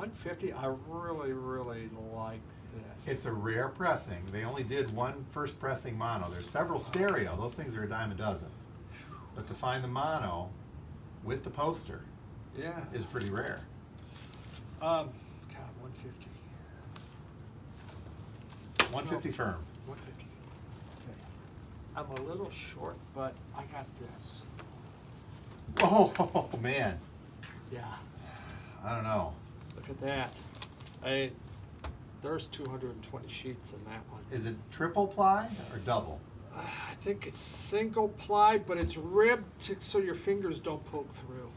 150. I really, really like this. It's a rare pressing. They only did one first pressing mono. There's several stereo. Those things are a dime a dozen. But to find the mono with the poster is pretty rare. God, 150. 150 firm. 150. Okay. I'm a little short, but I got this. Oh, man. Yeah. I don't know. Look at that. There's 220 sheets in that one. Is it triple ply or double? I think it's single ply, but it's ribbed so your fingers don't poke through.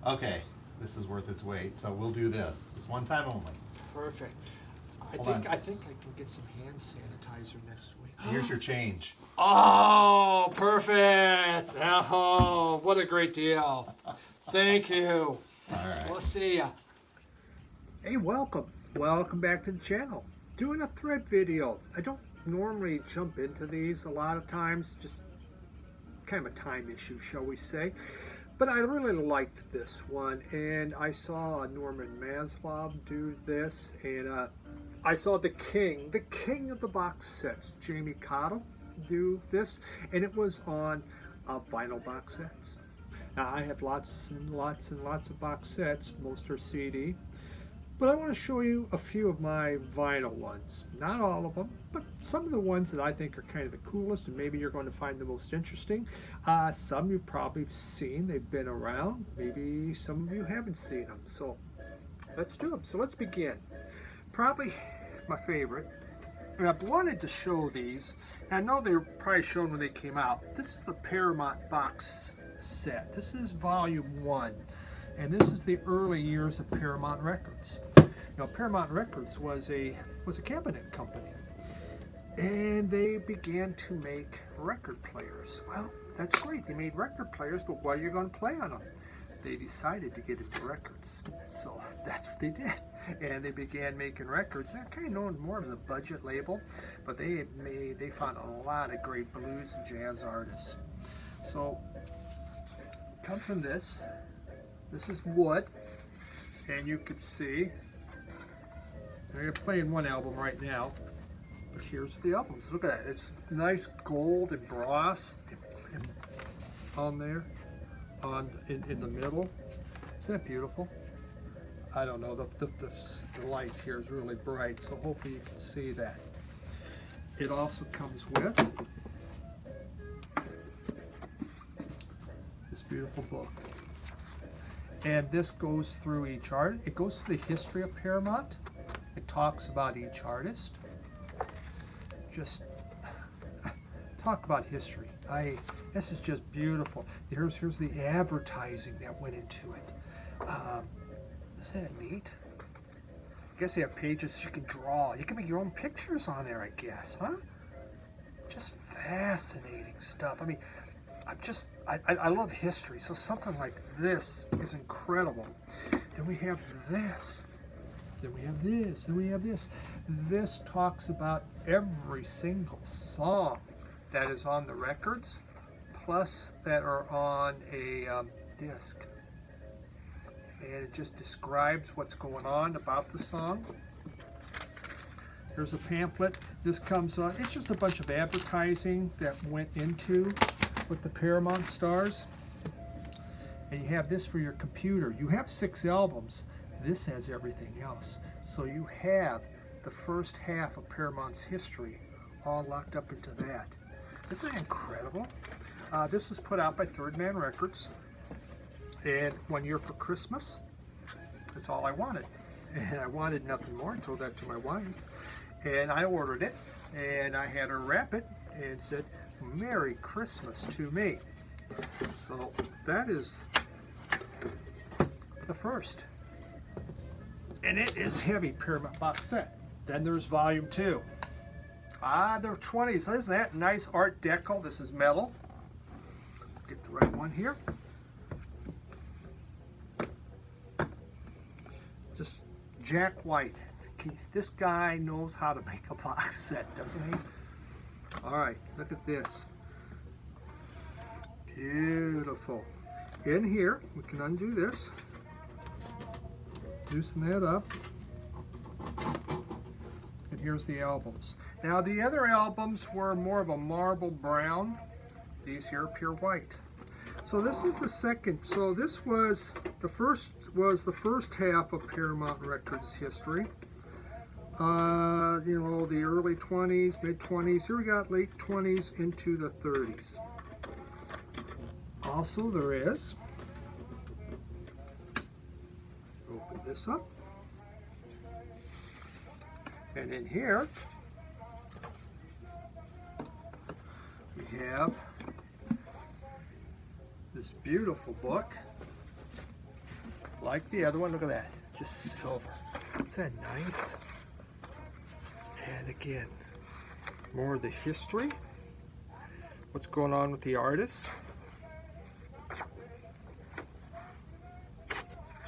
Okay, this is worth its weight, so we'll do this. This one time only. Perfect. I think I can get some hand sanitizer next week. Here's your change. Oh, perfect. Oh, what a great deal. Thank you. All right. We'll see ya. Hey, welcome. Welcome back to the channel. Doing a thread video. I don't normally jump into these a lot of times, just kind of a time issue, shall we say. But I really liked this one, and I saw Norman Maslov do this, and I saw the king of the box sets, Jamie Cottle, do this, and it was on vinyl box sets. Now I have lots and lots and lots of box sets, most are CD, but I want to show you a few of my vinyl ones. Not all of them, but some of the ones that I think are kind of the coolest, and maybe you're going to find the most interesting. Some you've probably seen, they've been around. Maybe some of you haven't seen them. So let's do them. So let's begin. Probably my favorite, and I've wanted to show these, and I know they were probably shown when they came out. This is the Paramount box set. This is volume 1. And this is the early years of Paramount Records. You know, Paramount Records was a cabinet company, and they began to make record players. Well, that's great. They made record players, but what are you going to play on them? They decided to get into records, so that's what they did. And they began making records. They're kind of known more as a budget label, but they found a lot of great blues and jazz artists. So it comes in this. This is wood, and you can see, they're playing one album right now, but here's the albums. Look at that. It's nice gold and brass on there, in the middle. Isn't that beautiful? I don't know, the lights here is really bright, so hopefully you can see that. It also comes with this beautiful book. And this goes through each art. It goes through the history of Paramount. It talks about each artist. Just talk about history. This is just beautiful. Here's the advertising that went into it. Isn't that neat? I guess they have pages you can draw. You can make your own pictures on there, I guess, huh? Just fascinating stuff. I mean, I love history, so something like this is incredible. Then we have this. Then we have this. Then we have this. This talks about every single song that is on the records, plus that are on a disc. And it just describes what's going on about the song. Here's a pamphlet. This comes on. It's just a bunch of advertising that went into with the Paramount stars. And you have this for your computer. You have 6 albums. This has everything else. So you have the first half of Paramount's history all locked up into that. Isn't that incredible? This was put out by Third Man Records. And one year for Christmas, that's all I wanted. And I wanted nothing more. I told that to my wife. And I ordered it, and I had her wrap it and said, "Merry Christmas to me." So that is the first. And it is heavy Paramount box set. Then there's volume 2. They're 20s. Isn't that nice Art Deco? This is metal. Let's get the right one here. Just Jack White. This guy knows how to make a box set, doesn't he? All right, look at this. Beautiful. In here, we can undo this. loosen that up. And here's the albums. Now the other albums were more of a marble brown. These here are pure white. So this is the second. So this was the first half of Paramount Records history. You know, the early 20s, mid 20s. Here we got late 20s into the 30s. Also there is, open this up, and in here we have this beautiful book, like the other one. Look at that, just silver. Isn't that nice? And again, more of the history, what's going on with the artists,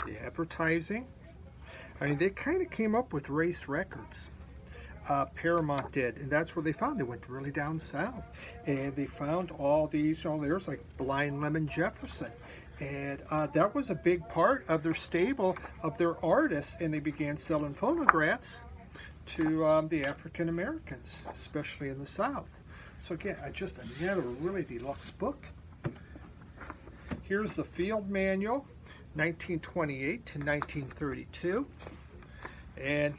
the advertising. I mean, they kind of came up with race records. Paramount did, and that's where they found. They went really down south, and they found all these. You know, there's like Blind Lemon Jefferson, and that was a big part of their stable of their artists. And they began selling phonographs to the African Americans, especially in the South. So again, just another really deluxe book. Here's the field manual, 1928 to 1932, and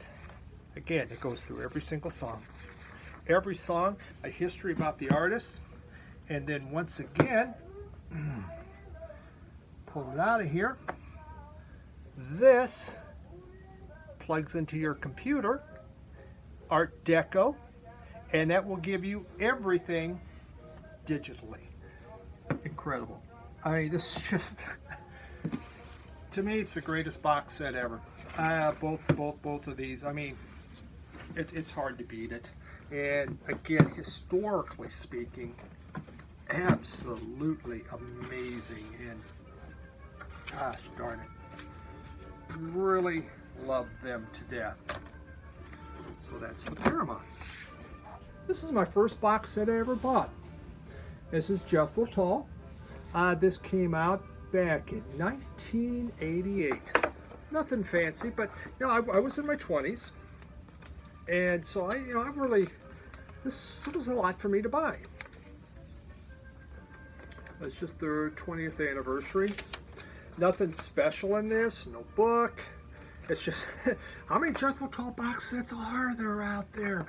again, it goes through every single song. Every song, a history about the artist, and then once again, pull it out of here. This plugs into your computer, Art Deco, and that will give you everything digitally. Incredible. I mean, this is just, to me, it's the greatest box set ever. Both of these. I mean, it's hard to beat it. And again, historically speaking, absolutely amazing. And gosh darn it, really love them to death. So that's the Paramount. This is my first box set I ever bought. This is Jethro Tull. This came out back in 1988. Nothing fancy, but you know, I was in my 20s, and so I really, this was a lot for me to buy. It's just their 20th anniversary. Nothing special in this, no book. It's just, how many Jethro Tull box sets are there out there?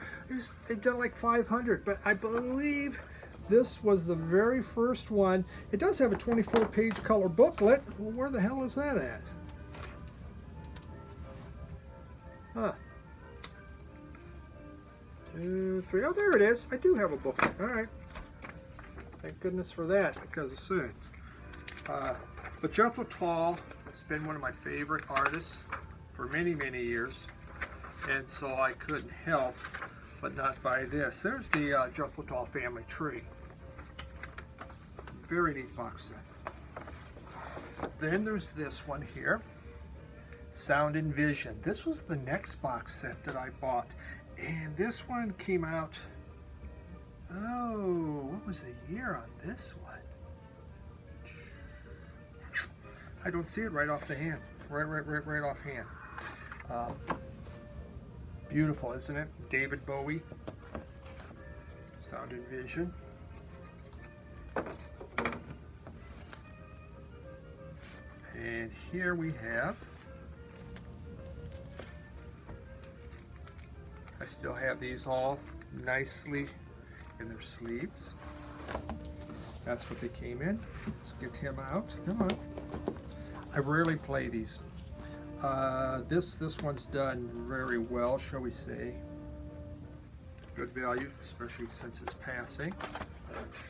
They've done like 500, but I believe this was the very first one. It does have a 24-page color booklet. Well, where the hell is that at? Huh. 2, 3. Oh, there it is. I do have a booklet. All right. Thank goodness for that, because it's soon. But Jethro Tull has been one of my favorite artists for many, many years, and so I couldn't help but not buy this. There's the Jethro Tull family tree. Very neat box set. Then there's this one here, Sound and Vision. This was the next box set that I bought, and this one came out, oh, what was the year on this one? I don't see it right off the hand, right off hand. Beautiful, isn't it? David Bowie, Sound and Vision. And here we have, I still have these all nicely in their sleeves. That's what they came in. Let's get him out. Come on. I rarely play these. This one's done very well, shall we say. Good value, especially since it's passing.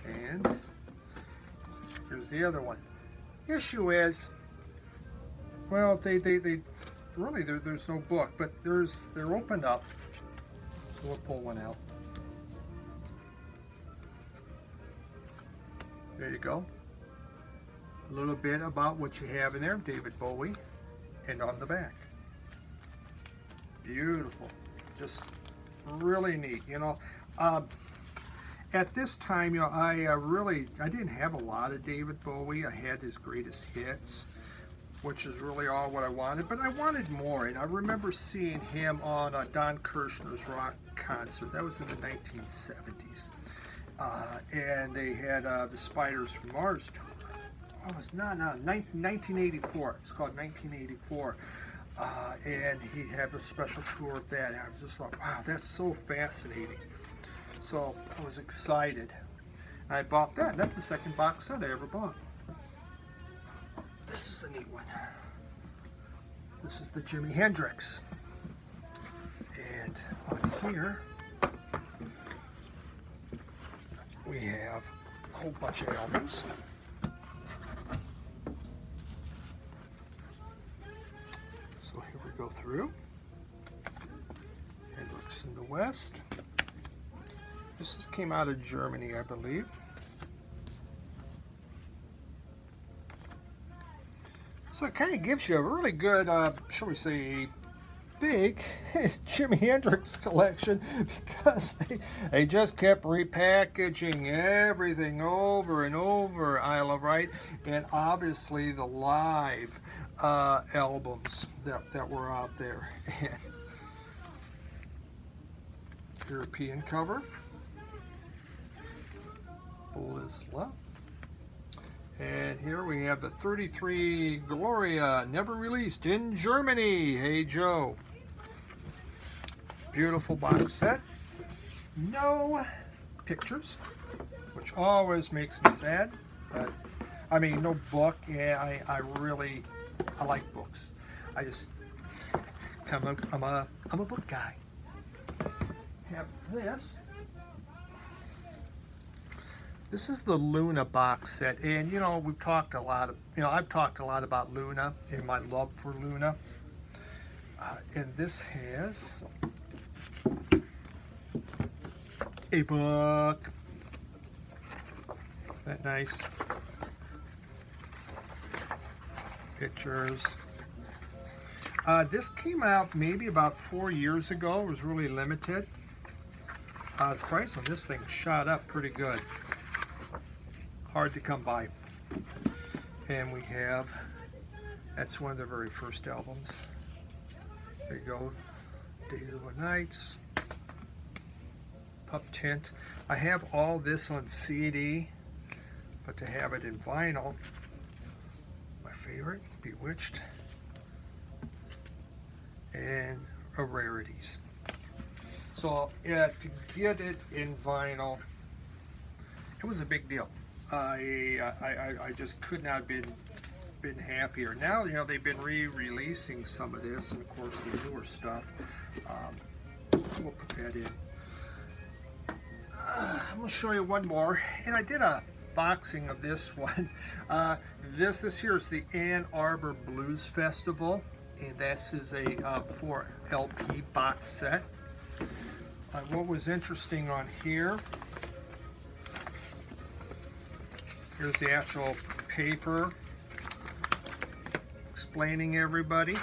And here's the other one. Issue is, well, they really, there's no book, but they're opened up. So we'll pull one out. There you go. A little bit about what you have in there, David Bowie, and on the back. Beautiful, just really neat. You know, at this time, you know, I didn't have a lot of David Bowie. I had his greatest hits, which is really all what I wanted, but I wanted more. And I remember seeing him on Don Kirshner's rock concert. That was in the 1970s. And they had the Spiders from Mars tour. Oh, it was 1984. It's called 1984. And he had a special tour of that. And I was just like, wow, that's so fascinating. So I was excited. And I bought that. That's the second box set I ever bought. This is the neat one. This is the Jimi Hendrix. And on here, we have a whole bunch of albums. So here we go through. Hendrix in the West. This came out of Germany, I believe. So it kind of gives you a really good, shall we say, big Jimi Hendrix collection, because they just kept repackaging everything over and over, Isle of Wight, and obviously the live albums that were out there. And European cover, Bold as Love. And here we have the 33 Gloria, never released in Germany. Hey Joe. Beautiful box set. No pictures, which always makes me sad. But I mean, no book. Yeah, I like books. I'm a book guy. Have this. This is the Luna box set, and you know I've talked a lot about Luna and my love for Luna. And this has a book. Isn't that nice? Pictures. This came out maybe about 4 years ago. It was really limited. The price on this thing shot up pretty good. Hard to come by. And we have, that's one of the very first albums. There you go. Days of the Nights. Pup Tint. I have all this on CD, but to have it in vinyl, my favorite, Bewitched, and a Rarities. So yeah, to get it in vinyl, it was a big deal. I just could not have been happier. Now, you know, they've been re-releasing some of this, and of course the newer stuff. We'll put that in. I'm going to show you one more, and I did a boxing of this one. This here is the Ann Arbor Blues Festival, and this is a 4 LP box set. What was interesting on here, here's the actual paper explaining everybody.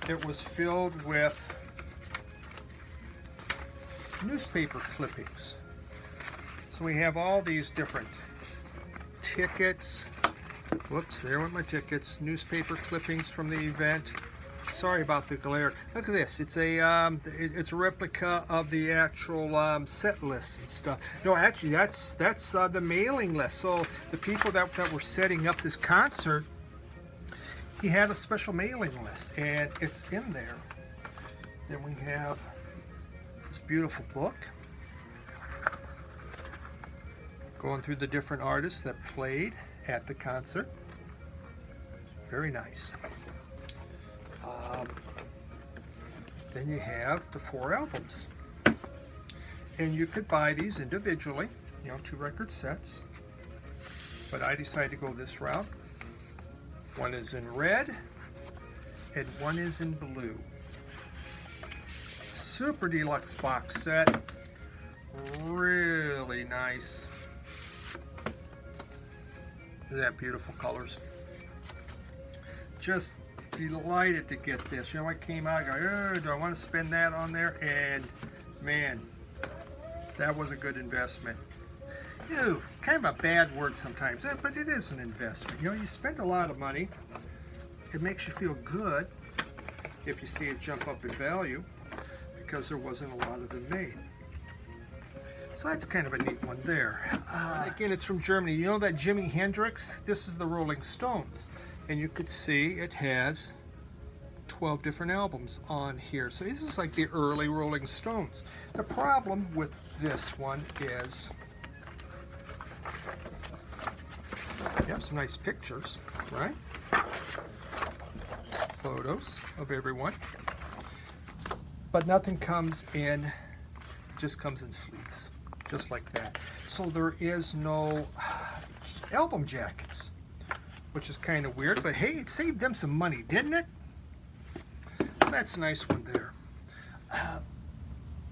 It was filled with newspaper clippings. So we have all these different tickets. Whoops, there went my tickets. Newspaper clippings from the event. Sorry about the glare. Look at this. It's a replica of the actual set list and stuff. No, actually, that's the mailing list. So the people that were setting up this concert, he had a special mailing list, and it's in there. Then we have this beautiful book going through the different artists that played at the concert. Very nice. Then you have the 4 albums, and you could buy these individually, you know, 2 record sets, but I decided to go this route. One is in red and one is in blue. Super deluxe box set, really nice. Isn't that beautiful colors? Just delighted to get this. You know, I came out, I go, do I want to spend that on there? And man, that was a good investment. kind of a bad word sometimes, but it is an investment. You know, you spend a lot of money. It makes you feel good if you see it jump up in value because there wasn't a lot of them made. So that's kind of a neat one there. Again, it's from Germany. You know that Jimi Hendrix? This is the Rolling Stones. And you could see it has 12 different albums on here. So this is like the early Rolling Stones. The problem with this one is you have some nice pictures, right? Photos of everyone. But nothing comes in, it just comes in sleeves, just like that. So there is no album jackets, which is kind of weird, but hey, it saved them some money, didn't it? That's a nice one there.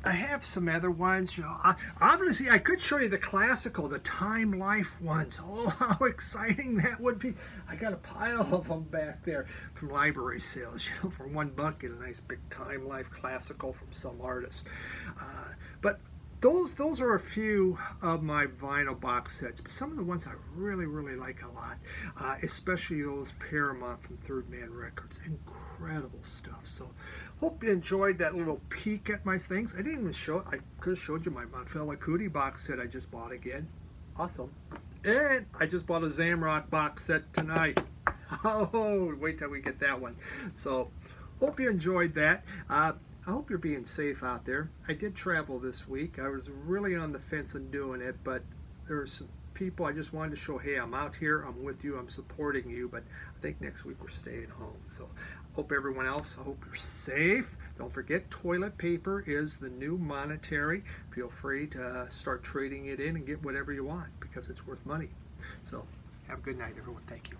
I have some other ones, you know. Obviously, I could show you the classical, the Time Life ones. Oh, how exciting that would be. I got a pile of them back there from library sales, you know, for $1, get a nice big Time Life classical from some artist. But those are a few of my vinyl box sets, but some of the ones I really, really like a lot, especially those Paramount from Third Man Records. Incredible stuff. So hope you enjoyed that little peek at my things. I didn't even show it. I could have showed you my Fela Kuti box set I just bought again. Awesome. And I just bought a Zamrock box set tonight. Oh, wait till we get that one. So hope you enjoyed that. I hope you're being safe out there. I did travel this week. I was really on the fence on doing it, but there were some people I just wanted to show, hey, I'm out here, I'm with you, I'm supporting you, but I think next week we're staying home. So hope everyone else, I hope you're safe. Don't forget, toilet paper is the new monetary. Feel free to start trading it in and get whatever you want because it's worth money. So have a good night, everyone. Thank you.